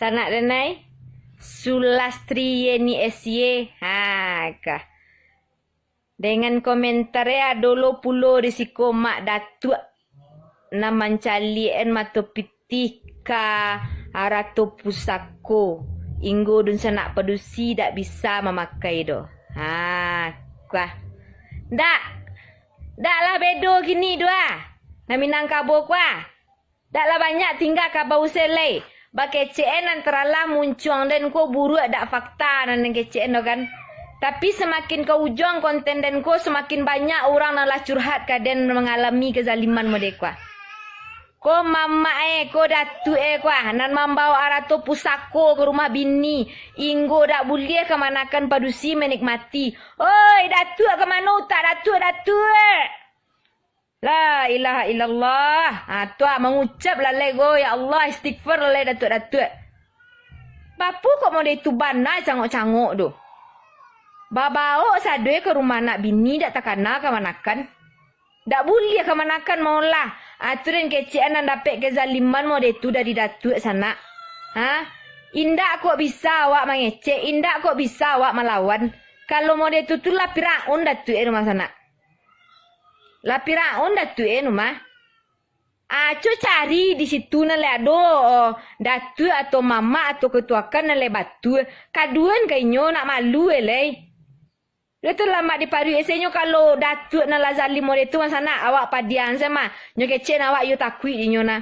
Sanak denai? Sulastri Yeni SY. Kah. Dengan komentarnya dolo pulo risiko mak datuk na mancalien mato pitih ka arato pusako. Inggo dun sanak padusi dak bisa memakai do. Kah. Dak lah bedo gini dua. Na Minangkabau kuah. Dak lah banyak tinggal kabau selai. Ba kecen antara lah muncuang dan ko buruk dak fakta nan kecen do kan. Tapi semakin kau ujung konten dan ko semakin banyak orang nalah curhat kaden mengalami kezaliman mode kuah. Ko mama ko datu kuah nan membawa arato pusako ke rumah bini. Inggo dak boleh kemanakan padusi menikmati. Oi datu ke mana utak datu. La ilaha illallah. Tua mengucap lah lego ya Allah istighfar lah datu. Bapu kok mau itu bana cangok-cangok tu. Babao sadwe ke rumah nak bini dak takana kemanakan. Dak boleh kemanakan maulah. Aturan kecian nan dapat kezaliman mau itu dari datu sana. Indak kok bisa awak mengecek, indak kok bisa awak melawan. Kalau mau itu tu lah Firaun datu rumah sana. Lah Firaun datu rumah. Aco cari di situ na leado datu atau mama atau ketuakan na le batu. Kaduan kainyo nak malu elai. Dia tu lama di paru esenyo kalau datuk na lazali mode tu sana awak padian sama nyo kecen awak yo takui di nyo na.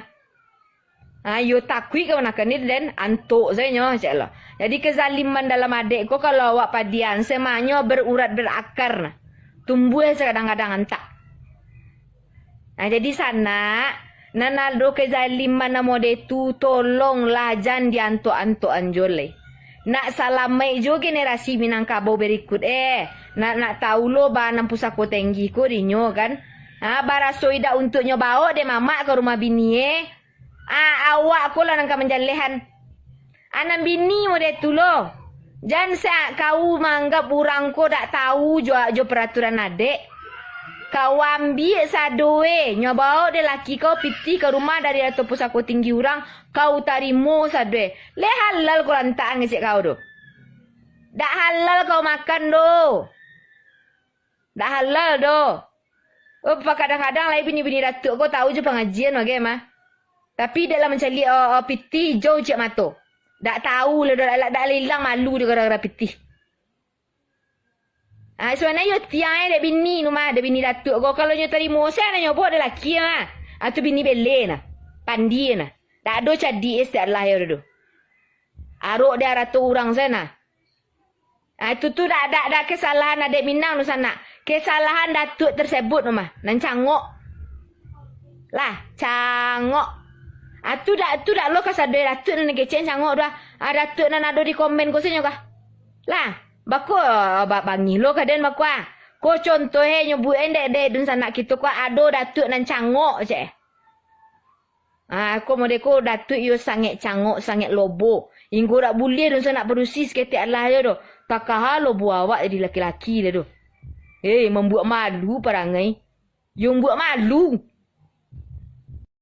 Yo takui ke mana kan ni dan antuk saya nyo caklah. Jadi kezaliman dalam adik ko kalau awak padian sama nyo berurat berakar na. Tumbuh kadang-kadang antak. Jadi sana nanaldo kezaliman na mode tu tolonglah jangan diantuk-antuk anjole. Nak salamai jo generasi Minangkabau berikut nak tahu lo ba nan pusako tinggi ko dinyo kan. Barasoi dak untuk nyo bawa de mama ke rumah bini awak ko lah nang ka menjalehan. Anak bini mo de tu lo. Jangan sa kau manggap urang ko dak tahu jo peraturan adek. Kau ambil sadoe nyobao de laki kau piti ke rumah dari atau pusako tinggi orang kau tarimo sadoe le halal kau lantaan ngesek kau do dak halal kau makan do dak halal do kadang-kadang lai bini-bini datuk kau tahu je pengajian bagaimana tapi dalam mencari piti jauh cek mato dak tahu le dak hilang malu de gara-gara piti. Sebenarnya yo tiang ada bini rumah ada bini datuk kau kalau nyo terima saya nyo buat ada laki atau bini bele pandi tak ada cadi lah ya do arok dia ratu orang sana itu tu dak kesalahan ada Minang nu sana kesalahan datuk tersebut rumah nan cangok lah cangok tu dak lo kasade datuk nan kecen cangok dah datuk nan ada di komen ko senyo kah lah bako bangi lo kaden bakwa. Ko contoh nyobu endek dun sanak kita ko ado datuk nan cangok je. Ko mode ko datuk yo sangat cangok sangat lobo. Inggo dak boleh dun sanak berusi sekete Allah je do. Takah lobo awak jadi laki-laki le do. Membuat malu perangai. Yang buat malu.